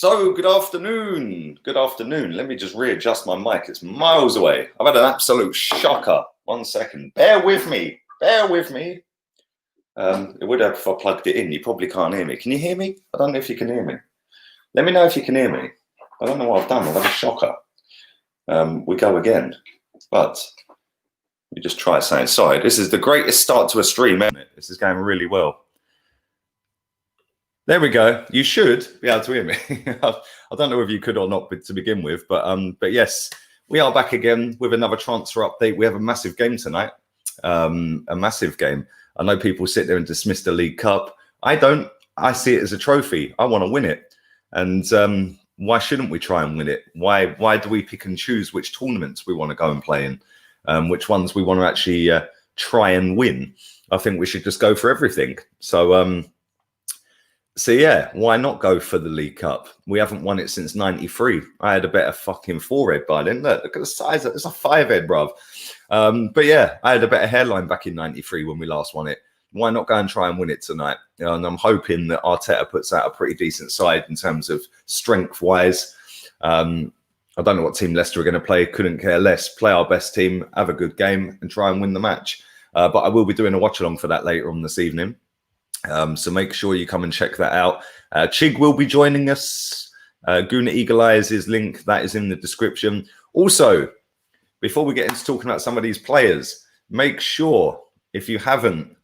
So, good afternoon. Good afternoon. Let me just readjust my mic. It's miles away. I've had an absolute shocker. 1 second. Bear with me. Bear with me. It would have if I plugged it in. You probably can't hear me. Can you hear me? I don't know if you can hear me. Let me know if you can hear me. I don't know what I've done. I've had a shocker. We go again. But we just try saying, sorry, this is the greatest start to a stream, isn't it? This is going really well. There we go. You should be able to hear me. I don't know if you could or not to begin with, but yes, we are back again with another transfer update. We have a massive game tonight, a massive game. I know people sit there and dismiss the League Cup. I don't. I see it as a trophy. I want to win it, and why shouldn't we try and win it? Why do we pick and choose which tournaments we want to go and play in, which ones we want to actually try and win? I think we should just go for everything. So yeah, why not go for the League Cup? We haven't won it since '93. I had a better fucking forehead by then. Look at the size. It's a 5-head, bruv. But yeah, I had a better hairline back in '93 when we last won it. Why not go and try and win it tonight? And I'm hoping that Arteta puts out a pretty decent side in terms of strength-wise. I don't know what team Leicester are going to play. Couldn't care less. Play our best team, have a good game, and try and win the match. But I will be doing a watch-along for that later on this evening. So make sure you come and check that out. Chig will be joining us. Guna Eagle Eye is his link. That is in the description. Also, before we get into talking about some of these players, make sure, if you haven't,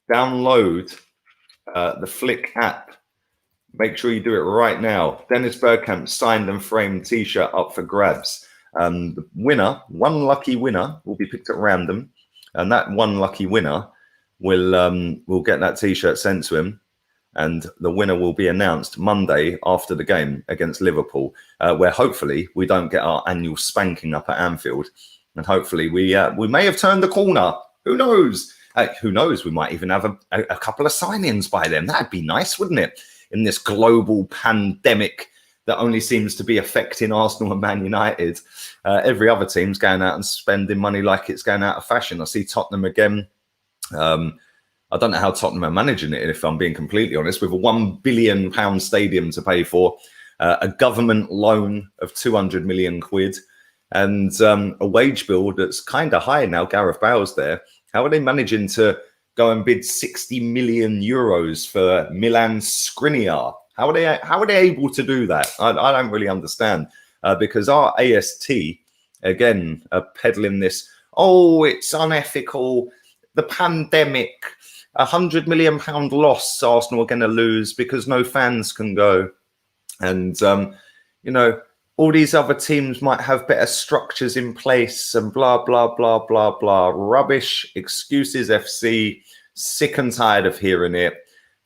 download the Flick app. Make sure you do it right now. Dennis Bergkamp signed and framed T-shirt up for grabs. The winner, one lucky winner, will be picked at random. And that one lucky winner we'll get that T-shirt sent to him, and the winner will be announced Monday after the game against Liverpool, where hopefully we don't get our annual spanking up at Anfield, and hopefully we may have turned the corner. Who knows? Who knows? We might even have a couple of sign-ins by then. That'd be nice, wouldn't it? In this global pandemic that only seems to be affecting Arsenal and Man United, every other team's going out and spending money like it's going out of fashion. I see Tottenham again. I don't know how Tottenham are managing it, if I'm being completely honest, with a £1 billion stadium to pay for, a government loan of 200 million quid, and a wage bill that's kind of high now. Gareth Bale's there. How are they managing to go and bid 60 million euros for Milan Skriniar? How are they able to do that? I don't really understand, because our AST again are peddling this. Oh, it's unethical. The pandemic, £100 million loss Arsenal are going to lose because no fans can go. And, all these other teams might have better structures in place and blah, blah, blah, blah, blah. Rubbish, excuses FC. Sick and tired of hearing it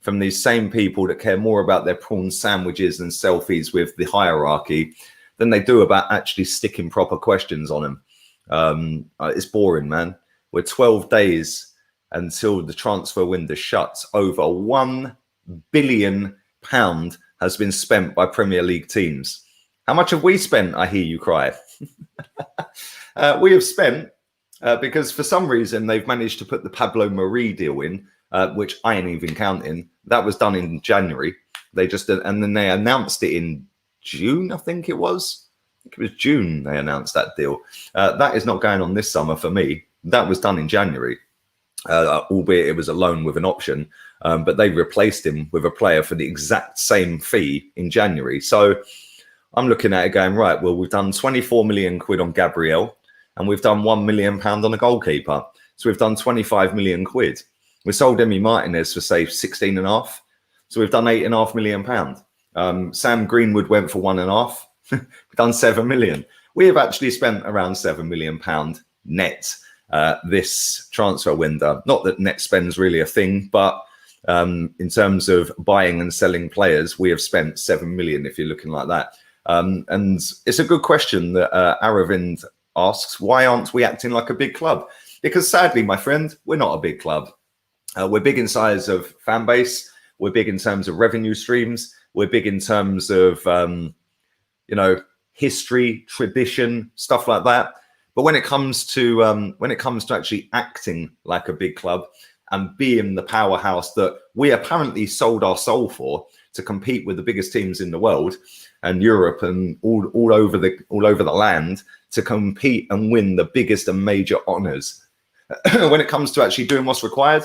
from these same people that care more about their prawn sandwiches and selfies with the hierarchy than they do about actually sticking proper questions on them. It's boring, man. We're 12 days until the transfer window shuts. Over £1 billion has been spent by Premier League teams. How much have we spent? I hear you cry. We have spent because for some reason they've managed to put the Pablo Marie deal in, which I ain't even counting. That was done in January. And then they announced it in June, I think it was. It was June they announced that deal. That is not going on this summer for me. That was done in January, albeit it was a loan with an option, but they replaced him with a player for the exact same fee in January. So I'm looking at it going, right, well, we've done 24 million quid on Gabriel, and we've done £1 million on a goalkeeper. So we've done 25 million quid. We sold Emi Martinez for, say, 16 and a half. So we've done £8.5 million. Sam Greenwood went for 1.5. We've done 7 million. We have actually spent around £7 million net this transfer window. Not that net spend's really a thing, but in terms of buying and selling players, we have spent 7 million, if you're looking like that. And it's a good question that Aravind asks, why aren't we acting like a big club? Because sadly, my friend, we're not a big club. We're big in size of fan base. We're big in terms of revenue streams. We're big in terms of, history, tradition, stuff like that. But when it comes to actually acting like a big club and being the powerhouse that we apparently sold our soul for, to compete with the biggest teams in the world and Europe and all over the land, to compete and win the biggest and major honors. When it comes to actually doing what's required,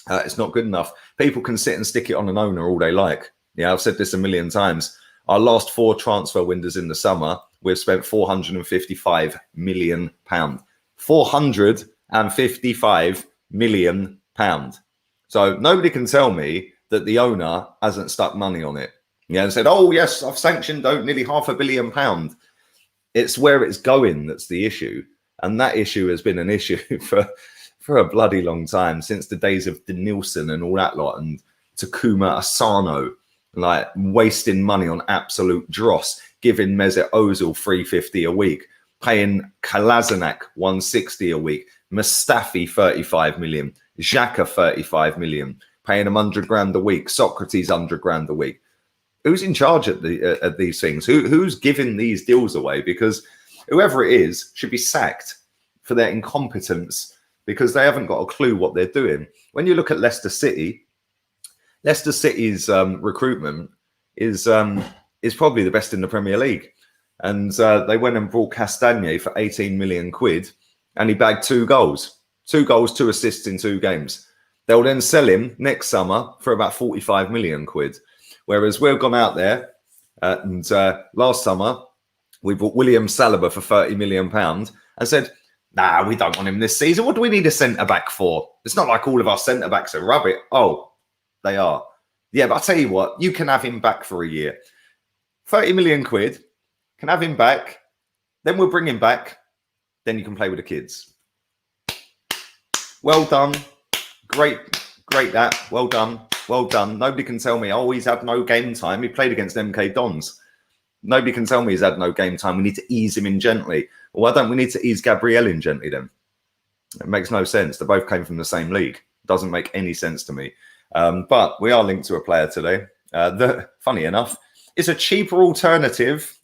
it's not good enough. People can sit and stick it on an owner all they like. Yeah, I've said this a million times. Our last 4 transfer windows in the summer, we've spent £455 million. £455 million. So nobody can tell me that the owner hasn't stuck money on it. Yeah, and said, oh yes, I've sanctioned nearly £500 million. It's where it's going that's the issue. And that issue has been an issue for a bloody long time, since the days of Denilson and all that lot, and Takuma Asano, like wasting money on absolute dross, giving Mesut Ozil $350 a week, paying Kolasinac $160 a week, Mustafi $35 million, Xhaka $35 million, paying him $100 grand a week, Socrates $100 grand a week. Who's in charge at these things? Who's giving these deals away? Because whoever it is should be sacked for their incompetence, because they haven't got a clue what they're doing. When you look at Leicester City's recruitment is probably the best in the Premier League. And they went and brought Castagne for 18 million quid, and he bagged 2 goals, 2 assists in 2 games. They'll then sell him next summer for about 45 million quid. Whereas we've gone out there and last summer we bought William Saliba for £30 million and said, nah, we don't want him this season. What do we need a centre-back for? It's not like all of our centre-backs are rubbish. Oh, they are. Yeah, but I'll tell you what, you can have him back for a year. 30 million quid, can have him back, then we'll bring him back, then you can play with the kids. Well done. Great that. Well done. Well done. Nobody can tell me, oh, he's had no game time. He played against MK Dons. Nobody can tell me he's had no game time. We need to ease him in gently. Well, why don't we need to ease Gabriel in gently then? It makes no sense. They both came from the same league. Doesn't make any sense to me. But we are linked to a player today that, funny enough, is a cheaper alternative,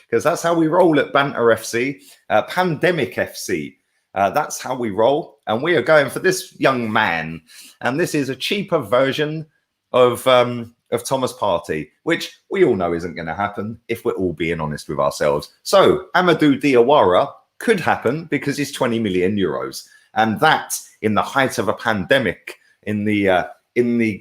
because that's how we roll at Banter FC, Pandemic FC. That's how we roll. And we are going for this young man. And this is a cheaper version of Thomas Partey, which we all know isn't going to happen if we're all being honest with ourselves. So Amadou Diawara could happen because he's 20 million euros. And that, in the height of a pandemic, in the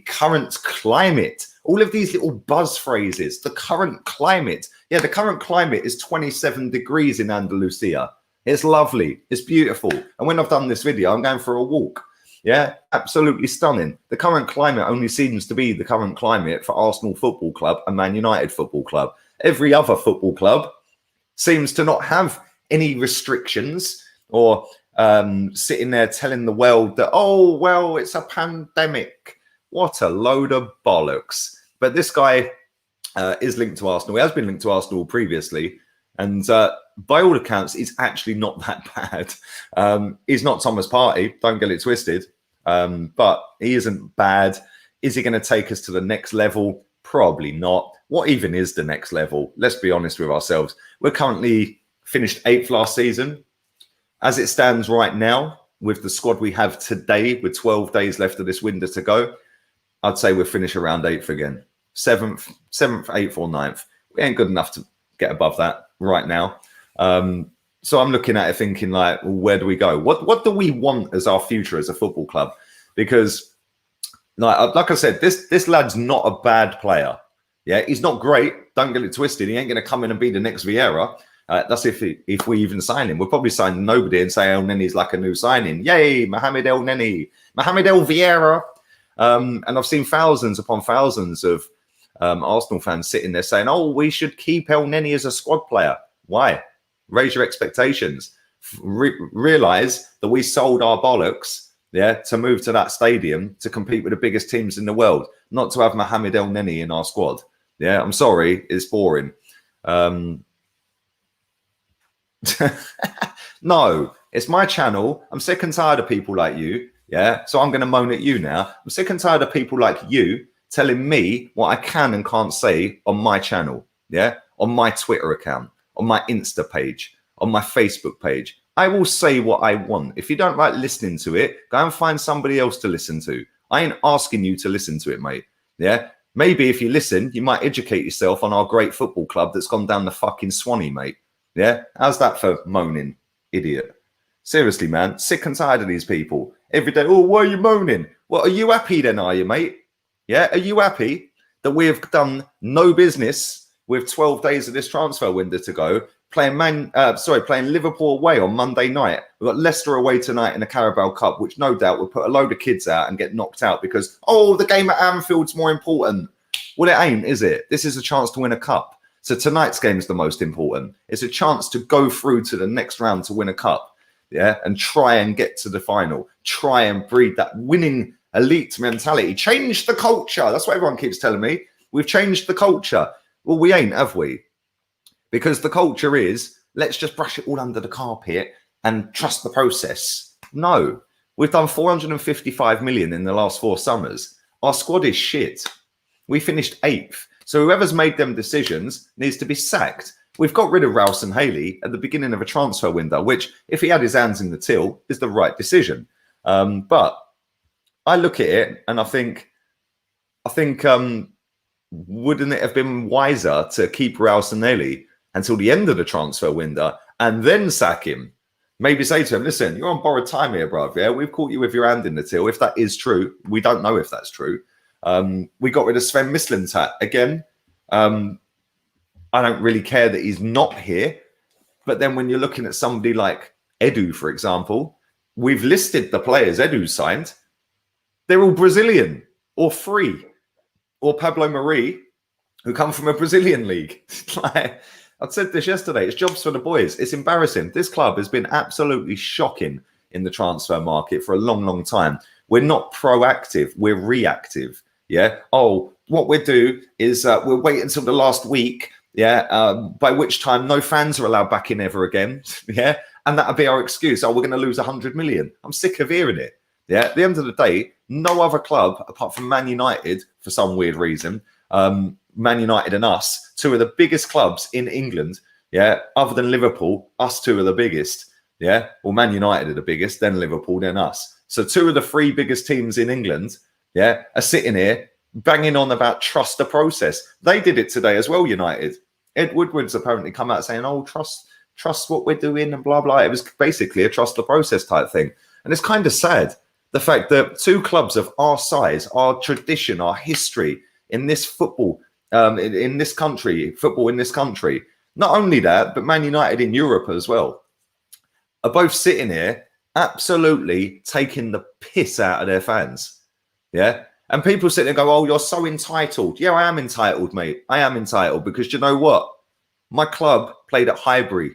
current climate, all of these little buzz phrases, the current climate. Yeah, the current climate is 27 degrees in Andalusia. It's lovely. It's beautiful. And when I've done this video, I'm going for a walk. Yeah, absolutely stunning. The current climate only seems to be the current climate for Arsenal Football Club and Man United Football Club. Every other football club seems to not have any restrictions or sitting there telling the world that, oh, well, it's a pandemic. What a load of bollocks. But this guy is linked to Arsenal. He has been linked to Arsenal previously. And by all accounts, he's actually not that bad. He's not Thomas Partey. Don't get it twisted. But he isn't bad. Is he going to take us to the next level? Probably not. What even is the next level? Let's be honest with ourselves. We're currently finished 8th last season. As it stands right now, with the squad we have today, with 12 days left of this window to go, I'd say we'll finish around 8th again. 7th, 8th or 9th. We ain't good enough to get above that right now. So I'm looking at it thinking, like, well, where do we go? What do we want as our future as a football club? Because like I said, this lad's not a bad player. Yeah, he's not great. Don't get it twisted. He ain't going to come in and be the next Vieira. That's if we even sign him. We'll probably sign nobody and say El Nenny's like a new signing. Yay, Mohamed El Nenny, Mohamed El Vieira. And I've seen thousands upon thousands of Arsenal fans sitting there saying, oh, we should keep El Nenny as a squad player. Why? Raise your expectations. Realise that we sold our bollocks, yeah, to move to that stadium to compete with the biggest teams in the world, not to have Mohamed El Nenny in our squad. Yeah, I'm sorry, it's boring. No, it's my channel. I'm sick and tired of people like you. Yeah, so I'm going to moan at you now. I'm sick and tired of people like you telling me what I can and can't say on my channel. Yeah, on my Twitter account, on my Insta page, on my Facebook page. I will say what I want. If you don't like listening to it, go and find somebody else to listen to. I ain't asking you to listen to it, mate. Yeah, Maybe if you listen, you might educate yourself on our great football club that's gone down the fucking Swanee, mate. Yeah? How's that for moaning, idiot? Seriously, man. Sick and tired of these people. Every day, oh, why are you moaning? Well, are you happy then, are you, mate? Yeah? Are you happy that we have done no business with 12 days of this transfer window to go, playing Liverpool away on Monday night? We've got Leicester away tonight in the Carabao Cup, which no doubt will put a load of kids out and get knocked out because, oh, the game at Anfield's more important. Well, it ain't, is it? This is a chance to win a cup. So tonight's game is the most important. It's a chance to go through to the next round to win a cup, yeah, and try and get to the final. Try and breed that winning elite mentality. Change the culture. That's what everyone keeps telling me. We've changed the culture. Well, we ain't, have we? Because the culture is, let's just brush it all under the carpet and trust the process. No, we've done 455 million in the last 4 summers. Our squad is shit. We finished 8th. So whoever's made them decisions needs to be sacked. We've got rid of Rouse and Haley at the beginning of a transfer window, which, if he had his hands in the till, is the right decision. But I look at it and I think, wouldn't it have been wiser to keep Rouse and Haley until the end of the transfer window and then sack him? Maybe say to him, listen, you're on borrowed time here, bruv. Yeah, we've caught you with your hand in the till. If that is true, we don't know if that's true. We got rid of Sven Mislintat again. I don't really care that he's not here. But then when you're looking at somebody like Edu, for example, we've listed the players Edu signed. They're all Brazilian or free or Pablo Mari, who come from a Brazilian league. Like, I said this yesterday. It's jobs for the boys. It's embarrassing. This club has been absolutely shocking in the transfer market for a long, long time. We're not proactive. We're reactive. Yeah. Oh, what we'll do is we'll wait until the last week. Yeah. By which time no fans are allowed back in ever again. Yeah. And that'll be our excuse. Oh, we're going to lose 100 million. I'm sick of hearing it. Yeah. At the end of the day, no other club apart from Man United, for some weird reason, Man United and us, 2 of the biggest clubs in England. Yeah. Other than Liverpool, us 2 are the biggest. Yeah. Well, Man United are the biggest, then Liverpool, then us. So 2 of the 3 biggest teams in England, yeah, are sitting here banging on about trust the process. They did it today as well, United. Ed Woodward's apparently come out saying, oh, trust what we're doing and blah, blah. It was basically a trust the process type thing. And it's kind of sad, the fact that 2 clubs of our size, our tradition, our history in this football, in this country, football in this country, not only that, but Man United in Europe as well, are both sitting here absolutely taking the piss out of their fans. Yeah. And people sit there and go, oh, you're so entitled. Yeah, I am entitled, mate. I am entitled because you know what? My club played at Highbury.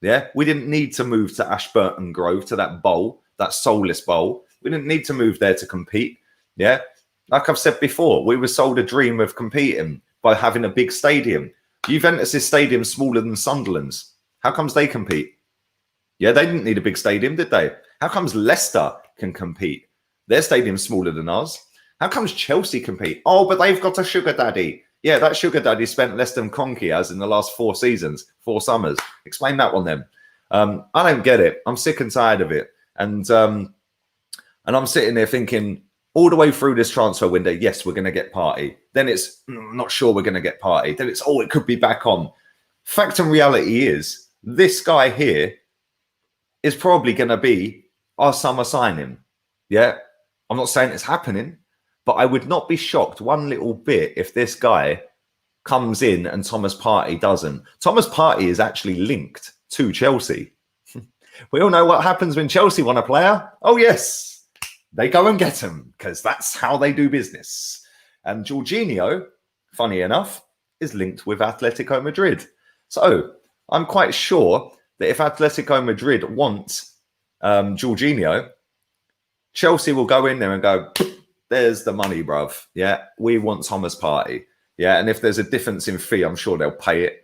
Yeah. We didn't need to move to Ashburton Grove, to that bowl, that soulless bowl. We didn't need to move there to compete. Yeah. Like I've said before, we were sold a dream of competing by having a big stadium. Juventus' stadium smaller than Sunderland's. How comes they compete? Yeah, they didn't need a big stadium, did they? How comes Leicester can compete? Their stadium's smaller than ours. How comes Chelsea compete? Oh, but they've got a sugar daddy. Yeah, that sugar daddy spent less than Kroenke has in the last 4 seasons, 4 summers. Explain that one then. I don't get it. I'm sick and tired of it. And I'm sitting there thinking, all the way through this transfer window, yes, we're going to get Partey. Then it's, not sure we're going to get Partey. Then it's, oh, it could be back on. Fact and reality is, this guy here is probably going to be our summer signing. Yeah, I'm not saying it's happening, but I would not be shocked one little bit if this guy comes in and Thomas Partey doesn't. Thomas Partey is actually linked to Chelsea. We all know what happens when Chelsea want a player. Oh, yes, they go and get him because that's how they do business. And Jorginho, funny enough, is linked with Atletico Madrid. So I'm quite sure that if Atletico Madrid wants Jorginho, Chelsea will go in there and go, there's the money, bruv. Yeah, we want Thomas Partey. Yeah, and if there's a difference in fee, I'm sure they'll pay it.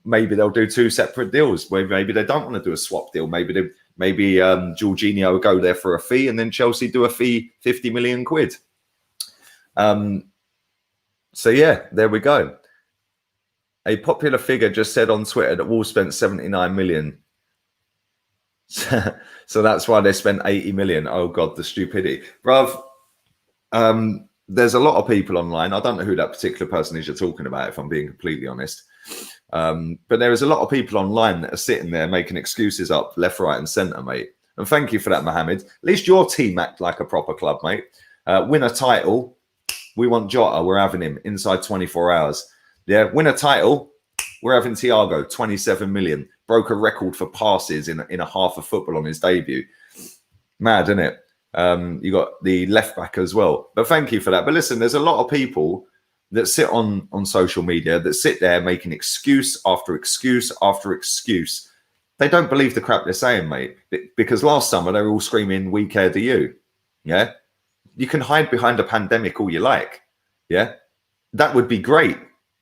Maybe they'll do 2 separate deals. Maybe they don't want to do a swap deal. Maybe Jorginho will go there for a fee and then Chelsea do a fee, 50 million quid. So, yeah, there we go. A popular figure just said on Twitter that Wolves spent 79 million. So that's why they spent 80 million. Oh, God, the stupidity. Bruv, there's a lot of people online. I don't know who that particular person is you're talking about, if I'm being completely honest. But there is a lot of people online that are sitting there making excuses up left, right, and centre, mate. And thank you for that, Mohammed. At least your team act like a proper club, mate. Win a title. We want Jota. We're having him inside 24 hours. Yeah, win a title. We're having Thiago, 27 million. Broke a record for passes in a half of football on his debut. Mad, isn't it? You got the left back as well. But thank you for that. But listen, there's a lot of people that sit on social media that sit there making excuse after excuse after excuse. They don't believe the crap they're saying, mate. Because last summer they were all screaming, "We care, do you?" Yeah. You can hide behind a pandemic all you like. Yeah. That would be great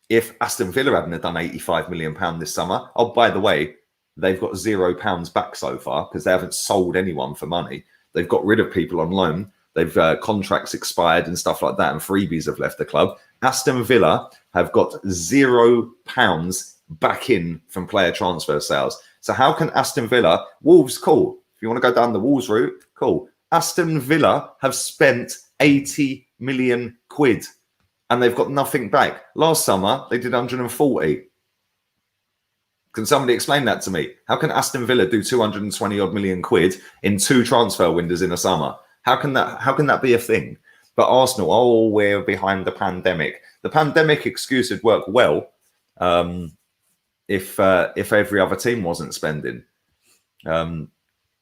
if Aston Villa hadn't done £85 million this summer. Oh, by the way, they've got £0 back so far because they haven't sold anyone for money. They've got rid of people on loan. They've contracts expired and stuff like that, and freebies have left the club. Aston Villa have got £0 back in from player transfer sales. So how can Aston Villa, Wolves, cool. If you want to go down the Wolves route, cool. Aston Villa have spent 80 million quid and they've got nothing back. Last summer, they did 140. Can somebody explain that to me? How can Aston Villa do 220 odd million quid in 2 transfer windows in a summer? How can that be a thing? But Arsenal, oh, we're behind the pandemic. The pandemic excuse would work well if every other team wasn't spending.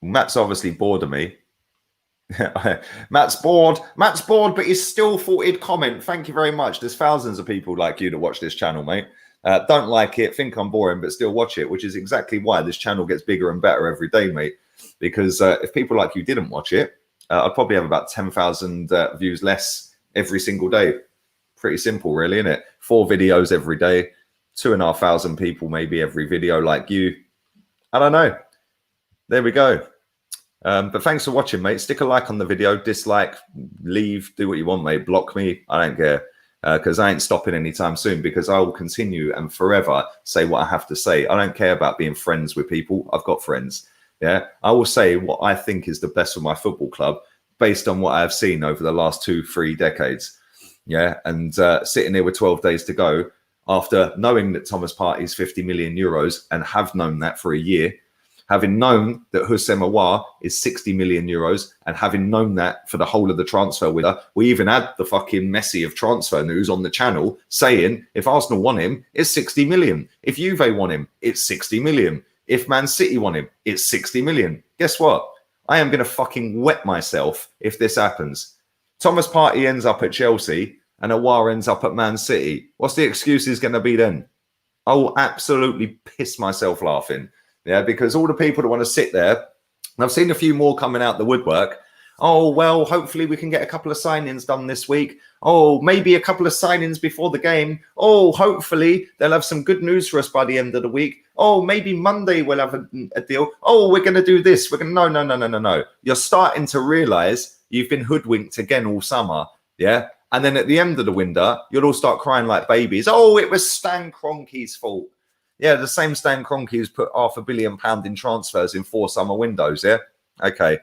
Matt's obviously bored of me. Matt's bored, but he's still thoughted comment. Thank you very much. There's thousands of people like you that watch this channel, mate. Don't like it, think I'm boring, but still watch it, which is exactly why this channel gets bigger and better every day, mate. Because if people like you didn't watch it, I'd probably have about 10,000 views less every single day. Pretty simple, really, isn't it? 4 videos every day, 2,500 people maybe every video like you. I don't know. There we go. But thanks for watching, mate. Stick a like on the video, dislike, leave, do what you want, mate. Block me. I don't care. Because I ain't stopping anytime soon, because I will continue and forever say what I have to say. I don't care about being friends with people. I've got friends. Yeah, I will say what I think is the best for my football club based on what I have seen over the last 2-3 decades. Yeah, and sitting here with 12 days to go after knowing that Thomas Partey is 50 million euros and have known that for a year, having known that Houssem Aouar is 60 million euros and having known that for the whole of the transfer window. We even had the fucking Messi of transfer news on the channel saying if Arsenal want him, it's 60 million. If Juve want him, it's 60 million. If Man City want him, it's 60 million. Guess what? I am going to fucking wet myself if this happens. Thomas Partey ends up at Chelsea and Aouar ends up at Man City. What's the excuses going to be then? I will absolutely piss myself laughing. Yeah, because all the people that want to sit there, and I've seen a few more coming out the woodwork. Oh, well, hopefully we can get a couple of signings done this week. Oh, maybe a couple of signings before the game. Oh, hopefully they'll have some good news for us by the end of the week. Oh, maybe Monday we'll have a deal. Oh, we're going to do this. We're going to, no. You're starting to realize you've been hoodwinked again all summer. Yeah. And then at the end of the window, you'll all start crying like babies. Oh, it was Stan Kroenke's fault. Yeah, the same Stan Kroenke who's put £500 million in transfers in 4 summer windows. Yeah. Okay.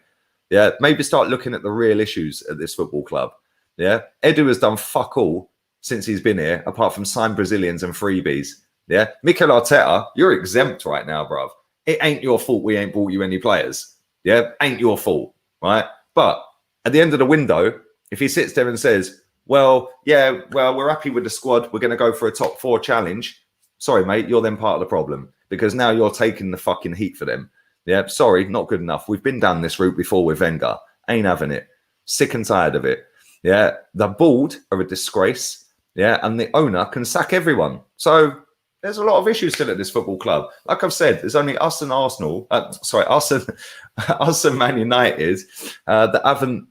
Yeah. Maybe start looking at the real issues at this football club. Yeah. Edu has done fuck all since he's been here, apart from sign Brazilians and freebies. Yeah. Mikel Arteta, you're exempt right now, bruv. It ain't your fault we ain't bought you any players. Yeah. Ain't your fault. Right. But at the end of the window, if he sits there and says, well, we're happy with the squad, we're going to go for a top 4 challenge. Sorry, mate, you're then part of the problem because now you're taking the fucking heat for them. Yeah, sorry, not good enough. We've been down this route before with Wenger. Ain't having it. Sick and tired of it. Yeah, the board are a disgrace. Yeah, and the owner can sack everyone. So there's a lot of issues still at this football club. Like I've said, there's only us and Arsenal. Us and Man United that haven't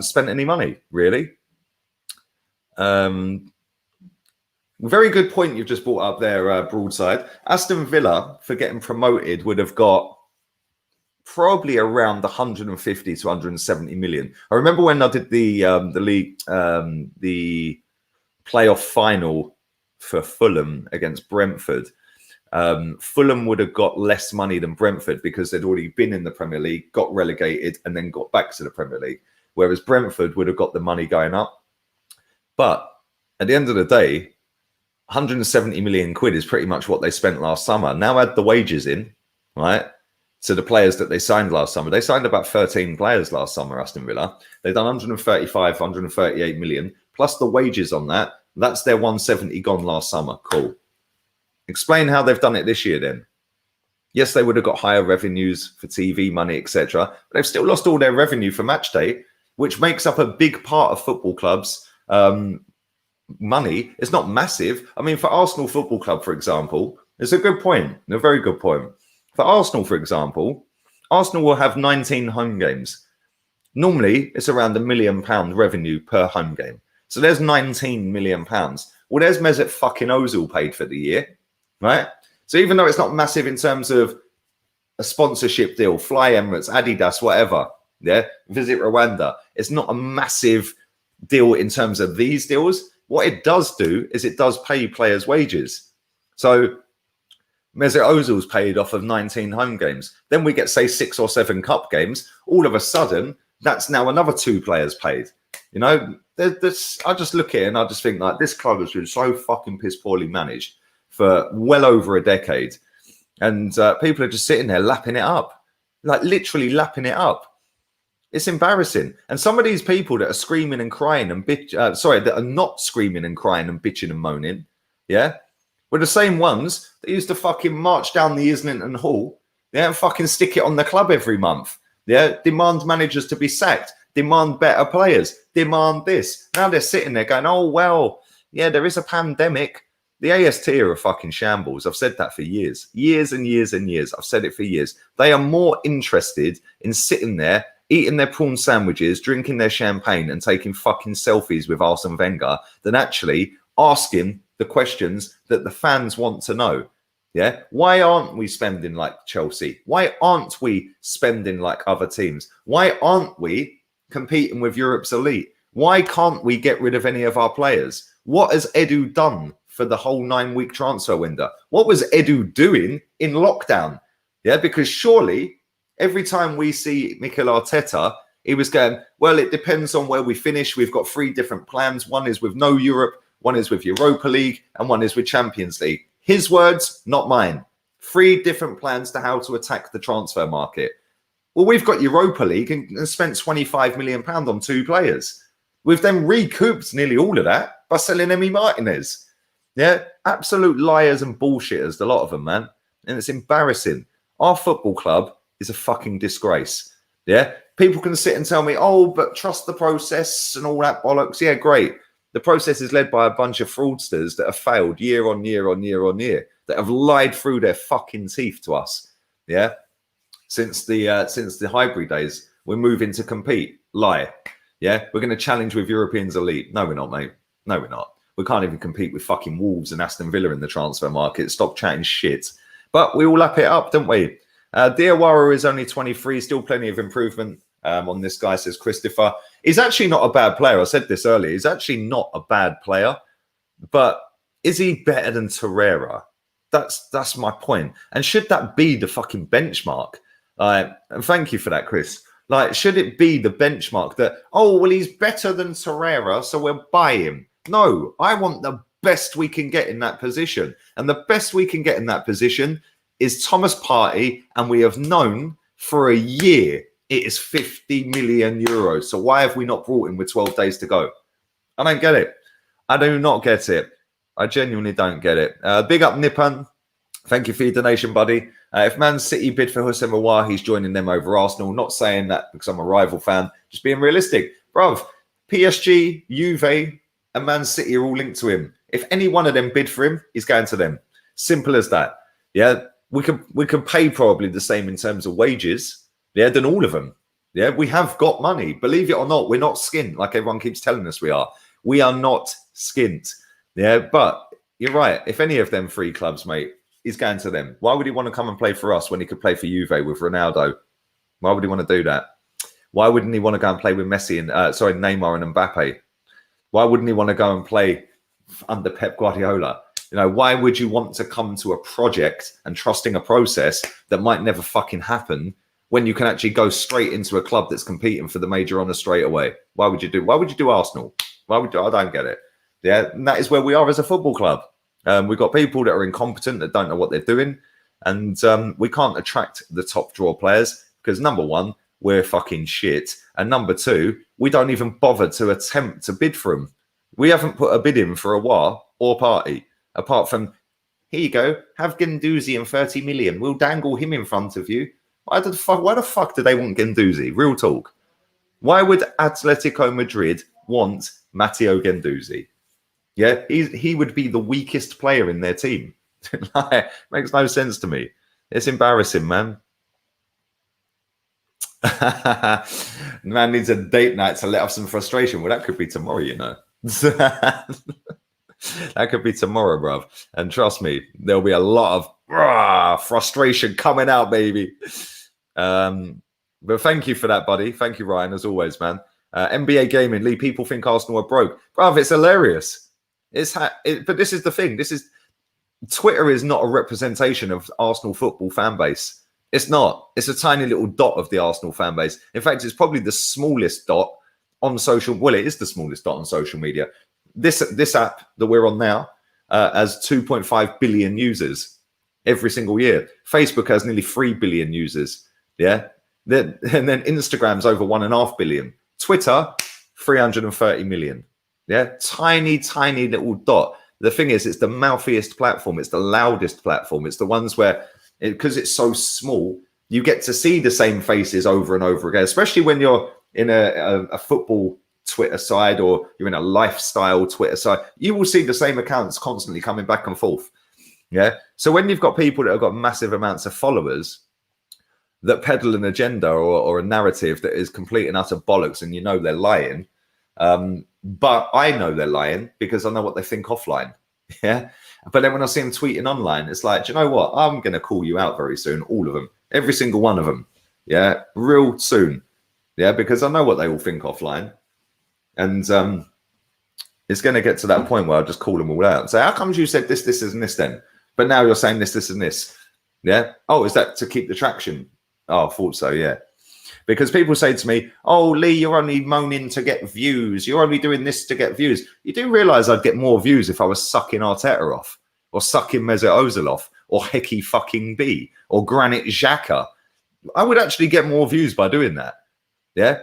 spent any money, really. Very good point you've just brought up there, Broadside. Aston Villa, for getting promoted, would have got probably around 150 to 170 million. I remember when I did the league, the playoff final for Fulham against Brentford. Fulham would have got less money than Brentford because they'd already been in the Premier League, got relegated, and then got back to the Premier League. Whereas Brentford would have got the money going up. But at the end of the day, 170 million quid is pretty much what they spent last summer. Now add the wages in, right, to the players that they signed last summer. They signed about 13 players last summer, Aston Villa. They've done 135, 138 million, plus the wages on that. That's their 170 gone last summer. Cool. Explain how they've done it this year then. Yes, they would have got higher revenues for TV money, etc. But they've still lost all their revenue for match day, which makes up a big part of football clubs' money. It's not massive. I mean, for Arsenal Football Club, for example, it's a good point, a very good point. For Arsenal, for example, Arsenal will have 19 home games. Normally, it's around £1 million revenue per home game. So there's £19 million. Well, there's Mesut fucking Ozil paid for the year, right? So even though it's not massive in terms of a sponsorship deal, Fly Emirates, Adidas, whatever, yeah, Visit Rwanda, it's not a massive deal in terms of these deals. What it does do is it does pay players' wages. So Mesut Ozil's paid off of 19 home games. Then we get, say, 6 or 7 cup games. All of a sudden, that's now another 2 players paid. You know, I just look at it and I just think, like, this club has been so fucking piss poorly managed for well over a decade. And people are just sitting there lapping it up, like literally lapping it up. It's embarrassing. And some of these people that are screaming and crying and that are not screaming and crying and bitching and moaning, yeah, were the same ones that used to fucking march down the Islington Hall, yeah, and fucking stick it on the club every month, yeah, demand managers to be sacked, demand better players, demand this. Now they're sitting there going, oh, well, yeah, there is a pandemic. The AST are a fucking shambles. I've said that for years, years and years and years. I've said it for years. They are more interested in sitting there, eating their prawn sandwiches, drinking their champagne and taking fucking selfies with Arsene Wenger than actually asking the questions that the fans want to know. Yeah. Why aren't we spending like Chelsea? Why aren't we spending like other teams? Why aren't we competing with Europe's elite? Why can't we get rid of any of our players? What has Edu done for the whole 9-week transfer window? What was Edu doing in lockdown? Yeah, because surely every time we see Mikel Arteta, he was going, well, it depends on where we finish. We've got 3 different plans. One is with no Europe, one is with Europa League, and one is with Champions League. His words, not mine. 3 different plans to how to attack the transfer market. Well, we've got Europa League and spent £25 million on 2 players. We've then recouped nearly all of that by selling Emi Martinez. Yeah, absolute liars and bullshitters, a lot of them, man. And it's embarrassing. Our football club is a fucking disgrace. Yeah, people can sit and tell me, oh, but trust the process and all that bollocks. Yeah, great. The process is led by a bunch of fraudsters that have failed year on year on year on year, that have lied through their fucking teeth to us. Yeah, since the Highbury days, we're moving to compete. Lie. Yeah, we're going to challenge with Europeans elite. No, we're not, mate. No, we're not. We can't even compete with fucking Wolves and Aston Villa in the transfer market. Stop chatting shit. But we all lap it up, don't we? Diawara is only 23. Still plenty of improvement on this guy, says Christopher. He's actually not a bad player. I said this earlier. He's actually not a bad player. But is he better than Torreira? That's my point. And should that be the fucking benchmark? And thank you for that, Chris. Like, should it be the benchmark that, oh, well, he's better than Torreira, so we'll buy him? No, I want the best we can get in that position. And the best we can get in that position is Thomas Partey. And we have known for a year it is 50 million euros. So why have we not brought him with 12 days to go? I don't get it. I do not get it. I genuinely don't get it. Big up Nippon. Thank you for your donation, buddy. If Man City bid for Houssem Aouar, he's joining them over Arsenal. Not saying that because I'm a rival fan, just being realistic. Bruv, PSG, Juve, and Man City are all linked to him. If any one of them bid for him, he's going to them. Simple as that. Yeah, we can pay probably the same in terms of wages, yeah, than all of them. Yeah, we have got money. Believe it or not, we're not skint like everyone keeps telling us we are. We are not skint. Yeah, but you're right. If any of them 3 clubs, mate, he's going to them. Why would he want to come and play for us when he could play for Juve with Ronaldo? Why would he want to do that? Why wouldn't he want to go and play with Messi and Neymar and Mbappe? Why wouldn't he want to go and play under Pep Guardiola? You know, why would you want to come to a project and trusting a process that might never fucking happen when you can actually go straight into a club that's competing for the major honour straight away? Why would you do Arsenal? Why would I don't get it? Yeah, and that is where we are as a football club. We've got people that are incompetent, that don't know what they're doing, and we can't attract the top draw players because number one, we're fucking shit, and number two, we don't even bother to attempt to bid for them. We haven't put a bid in for a while or Partey, apart from, here you go, have Guendouzi and 30 million. We'll dangle him in front of you. Why the fuck do they want Guendouzi? Real talk. Why would Atletico Madrid want Matteo Guendouzi? Yeah, he would be the weakest player in their team. Like, makes no sense to me. It's embarrassing, man. Man needs a date night to let off some frustration. Well, that could be tomorrow, you know. That could be tomorrow, bruv. And trust me, there'll be a lot of frustration coming out, baby. But thank you for that, buddy. Thank you, Ryan, as always, man. NBA Gaming, Lee, people think Arsenal are broke. Bruv, it's hilarious. But this is the thing. Twitter is not a representation of Arsenal football fan base. It's not. It's a tiny little dot of the Arsenal fan base. In fact, it's probably the smallest dot on social. Well, it is the smallest dot on social media. This app that we're on now has 2.5 billion users every single year. Facebook has nearly 3 billion users. Yeah. And then Instagram's over 1.5 billion. Twitter, 330 million. Yeah. Tiny, tiny little dot. The thing is, it's the mouthiest platform. It's the loudest platform. It's the ones where, because it's so small, you get to see the same faces over and over again, especially when you're in a football Twitter side or you're in a lifestyle Twitter side. You will see the same accounts constantly coming back and forth. Yeah. So when you've got people that have got massive amounts of followers that peddle an agenda or a narrative that is complete and utter bollocks, and you know they're lying, but I know they're lying because I know what they think offline. Yeah. But then when I see them tweeting online, it's like, do you know what? I'm going to call you out very soon. All of them, every single one of them. Yeah. Real soon. Yeah. Because I know what they all think offline. And it's going to get to that point where I just call them all out and say, how comes you said this, this, and this then? But now you're saying this, this, and this. Yeah. Oh, is that to keep the traction? Oh, I thought so. Yeah. Because people say to me, oh, Lee, you're only moaning to get views. You're only doing this to get views. You do realize I'd get more views if I was sucking Arteta off or sucking Mesut Ozil off or Hecky fucking B or Granit Xhaka. I would actually get more views by doing that. Yeah.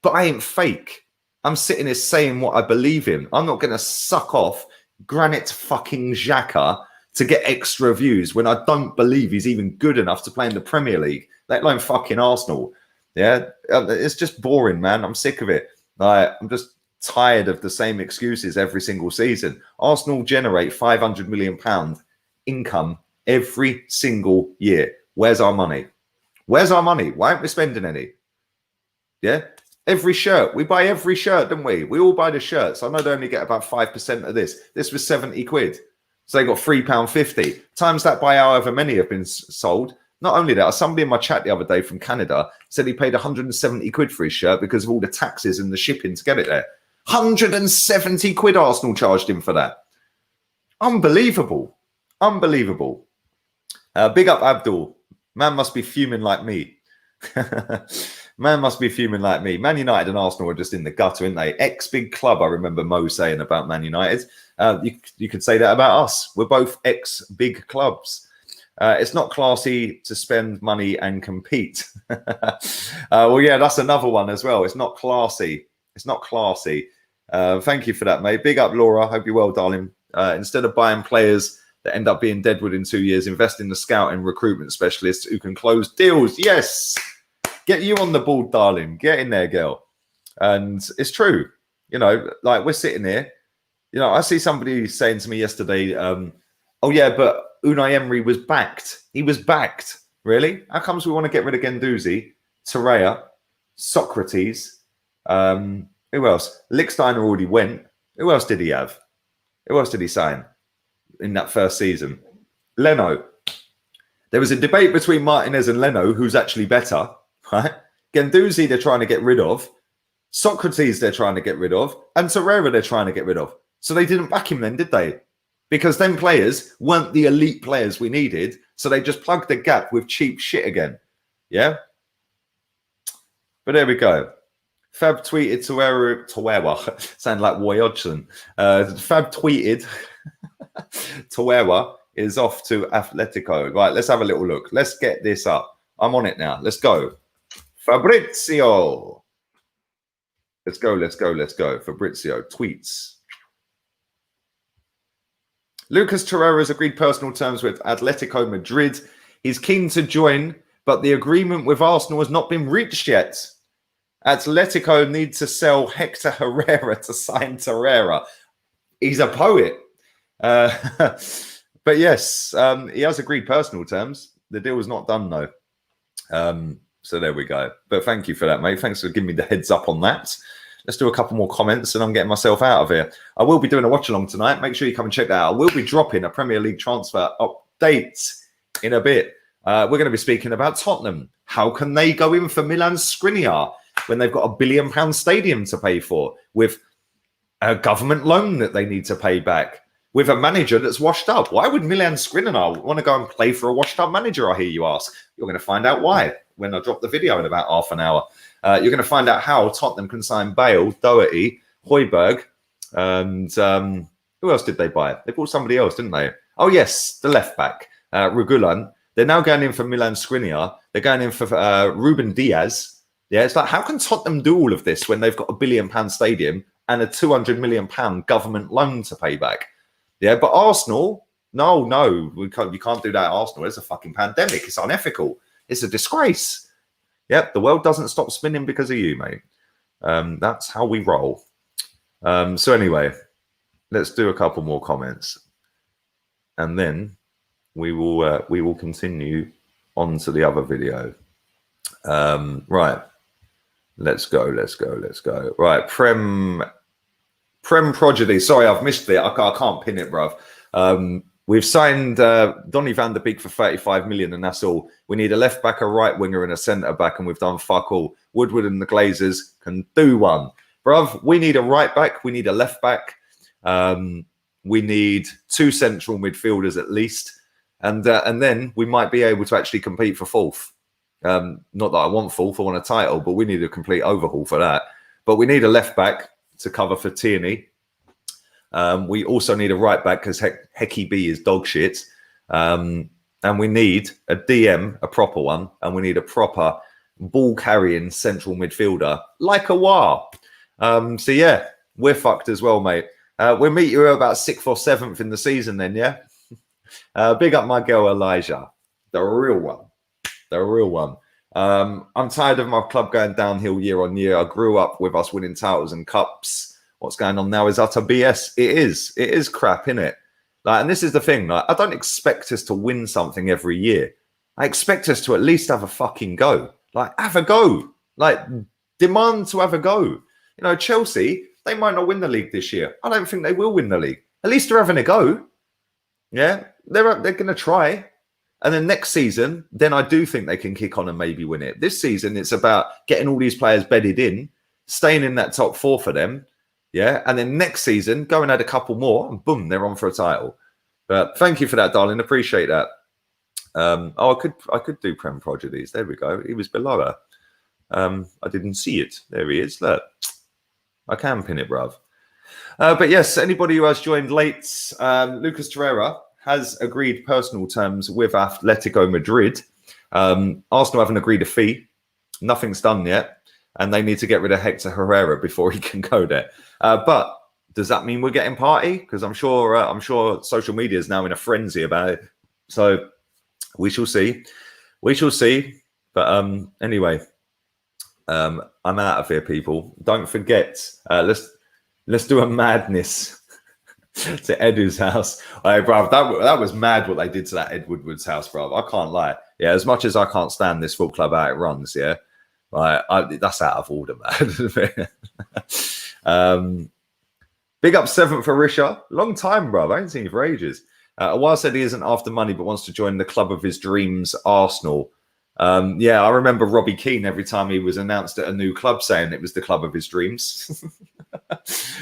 But I ain't fake. I'm sitting here saying what I believe in. I'm not going to suck off Granit fucking Xhaka to get extra views when I don't believe he's even good enough to play in the Premier League, let alone fucking Arsenal. Yeah, it's just boring, man. I'm sick of it. I'm just tired of the same excuses every single season. Arsenal generate £500 million income every single year. Where's our money? Where's our money? Why aren't we spending any? Yeah, every shirt. We buy every shirt, don't we? We all buy the shirts. I know they only get about 5% of this. This was 70 quid. So they got £3.50. Times that by however many have been sold. Not only that, somebody in my chat the other day from Canada said he paid 170 quid for his shirt because of all the taxes and the shipping to get it there. 170 quid Arsenal charged him for that. Unbelievable. Unbelievable. Big up Abdul. Man must be fuming like me. Man must be fuming like me. Man United and Arsenal are just in the gutter, aren't they? Ex-big club, I remember Mo saying about Man United. You could say that about us. We're both ex-big clubs. It's not classy to spend money and compete. Well, yeah, that's another one as well. It's not classy. It's not classy. Thank you for that, mate. Big up, Laura. Hope you're well, darling. Instead of buying players that end up being deadwood in 2 years, invest in the scout and recruitment specialists who can close deals. Yes. Get you on the board, darling. Get in there, girl. And it's true. You know, like we're sitting here. You know, I see somebody saying to me yesterday, oh, yeah, but Unai Emery was backed. He was backed. Really? How comes we want to get rid of Guendouzi, Torreira, Socrates? Who else? Lichtsteiner already went. Who else did he have? Who else did he sign in that first season? Leno. There was a debate between Martinez and Leno, who's actually better, right? Guendouzi they're trying to get rid of. Socrates they're trying to get rid of. And Torreira they're trying to get rid of. So they didn't back him then, did they? Because them players weren't the elite players we needed. So they just plugged the gap with cheap shit again. Yeah? But there we go. Fab tweeted Tawewa, sound like Roy Hodgson. Fab tweeted Tawewa is off to Atletico. Right, let's have a little look. Let's get this up. I'm on it now. Let's go. Fabrizio. Let's go. Fabrizio tweets. Lucas Torreira has agreed personal terms with Atletico Madrid. He's keen to join, but the agreement with Arsenal has not been reached yet. Atletico need to sell Hector Herrera to sign Torreira. He's a poet. But yes, he has agreed personal terms. The deal was not done, though. So there we go. But thank you for that, mate. Thanks for giving me the heads up on that. Let's do a couple more comments and I'm getting myself out of here. I will be doing a watch-along tonight. Make sure you come and check that out. I will be dropping a Premier League transfer update in a bit. We're going to be speaking about Tottenham. How can they go in for Milan Skriniar when they've got £1 billion stadium to pay for, with a government loan that they need to pay back, with a manager that's washed up? Why would Milan Skriniar want to go and play for a washed-up manager, I hear you ask? You're going to find out why when I drop the video in about half an hour. You're going to find out how Tottenham can sign Bale, Doherty, Højbjerg, and who else did they buy? They bought somebody else, didn't they? Oh, yes, the left-back, Regulan. They're now going in for Milan Skriniar. They're going in for Ruben Diaz. Yeah, it's like, how can Tottenham do all of this when they've got £1 billion stadium and a £200 million government loan to pay back? Yeah, but Arsenal, no, you can't do that at Arsenal. It's a fucking pandemic. It's unethical. It's a disgrace. Yep, the world doesn't stop spinning because of you, mate. That's how we roll. So anyway, let's do a couple more comments, and then we will continue on to the other video. Right, let's go. Right, Prem Prodigy. Sorry, I've missed it. I can't pin it, bruv. We've signed Donny van der Beek for 35 million, and that's all. We need a left back, a right winger, and a centre back, and we've done fuck all. Woodward and the Glazers can do one, bruv. We need a right back. We need a left back. We need 2 central midfielders at least, and then we might be able to actually compete for fourth. Not that I want fourth, I want a title, but we need a complete overhaul for that. But we need a left back to cover for Tierney. We also need a right back because Hecky B is dog shit. And we need a DM, a proper one, and we need a proper ball-carrying central midfielder like a War. So, yeah, we're fucked as well, mate. We'll meet you about 6th or 7th in the season then, yeah? Big up my girl, Elijah. The real one. I'm tired of my club going downhill year on year. I grew up with us winning titles and cups. What's going on now is utter BS. It is crap, innit? Like, and this is the thing. Like, I don't expect us to win something every year. I expect us to at least have a fucking go. Like, have a go. Like, demand to have a go. You know, Chelsea, they might not win the league this year. I don't think they will win the league. At least they're having a go. Yeah, they're going to try. And then next season, then I do think they can kick on and maybe win it. This season, it's about getting all these players bedded in, staying in that top 4 for them. Yeah, and then next season, go and add a couple more, and boom, they're on for a title. But thank you for that, darling. Appreciate that. I could do Prem Prodigies. There we go. He was below her. I didn't see it. There he is. Look, I can pin it, bruv. But yes, anybody who has joined late, Lucas Torreira has agreed personal terms with Atletico Madrid. Arsenal haven't agreed a fee. Nothing's done yet. And they need to get rid of Hector Herrera before he can go there. But does that mean we're getting Partey? Because I'm sure social media is now in a frenzy about it. So we shall see. But anyway, I'm out of here, people. Don't forget. Let's do a madness to Edu's house. Hey, bruv, that was mad what they did to that Ed Woodward's house, bruv. I can't lie. Yeah, as much as I can't stand this football club how it runs, yeah. That's out of order, man. Big up 7th for Risha. Long time, bro. I ain't seen you for ages. Awar said he isn't after money, but wants to join the club of his dreams, Arsenal. Yeah, I remember Robbie Keane every time he was announced at a new club saying it was the club of his dreams.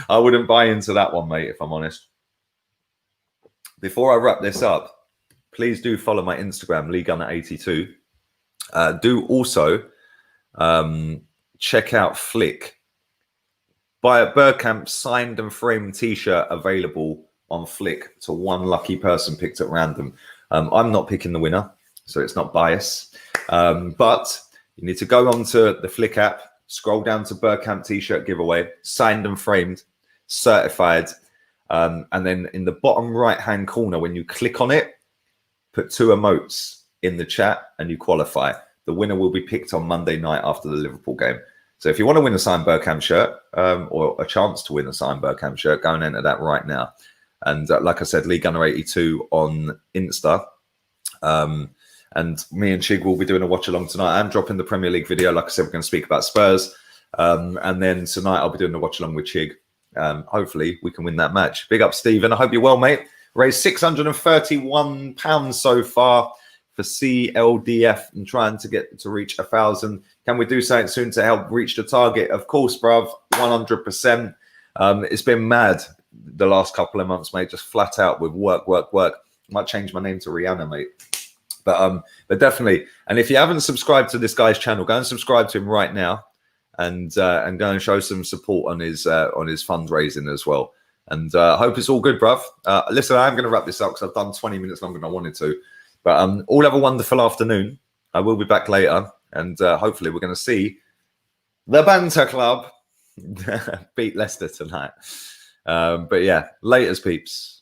I wouldn't buy into that one, mate, if I'm honest. Before I wrap this up, please do follow my Instagram, LeeGunner82. Do also check out Flick Buy a Bergkamp signed and framed t-shirt available on Flick to one lucky person picked at random. I'm not picking the winner, so it's not bias. But you need to go onto the Flick app, scroll down to Bergkamp t-shirt giveaway, signed and framed, certified. And then in the bottom right-hand corner, when you click on it, put 2 emotes in the chat and you qualify. The winner will be picked on Monday night after the Liverpool game. So if you want to win a signed Bergkamp shirt or a chance to win a signed Bergkamp shirt, go and enter that right now. And like I said, Lee Gunner 82 on Insta. And me and Chig will be doing a watch along tonight. I'm dropping the Premier League video. Like I said, we're going to speak about Spurs. And then tonight I'll be doing the watch along with Chig. Hopefully we can win that match. Big up, Stephen. I hope you're well, mate. Raised £631 so far for CLDF and trying to get to reach 1,000. Can we do something soon to help reach the target? Of course, bruv, 100%. It's been mad the last couple of months, mate. Just flat out with work. Might change my name to Rihanna, mate. But definitely. And if you haven't subscribed to this guy's channel, go and subscribe to him right now, and go and show some support on his fundraising as well. And I hope it's all good, bruv. Listen, I'm going to wrap this up because I've done 20 minutes longer than I wanted to. But all have a wonderful afternoon. I will be back later, and hopefully we're going to see the Banter Club beat Leicester tonight. But yeah, laters, peeps.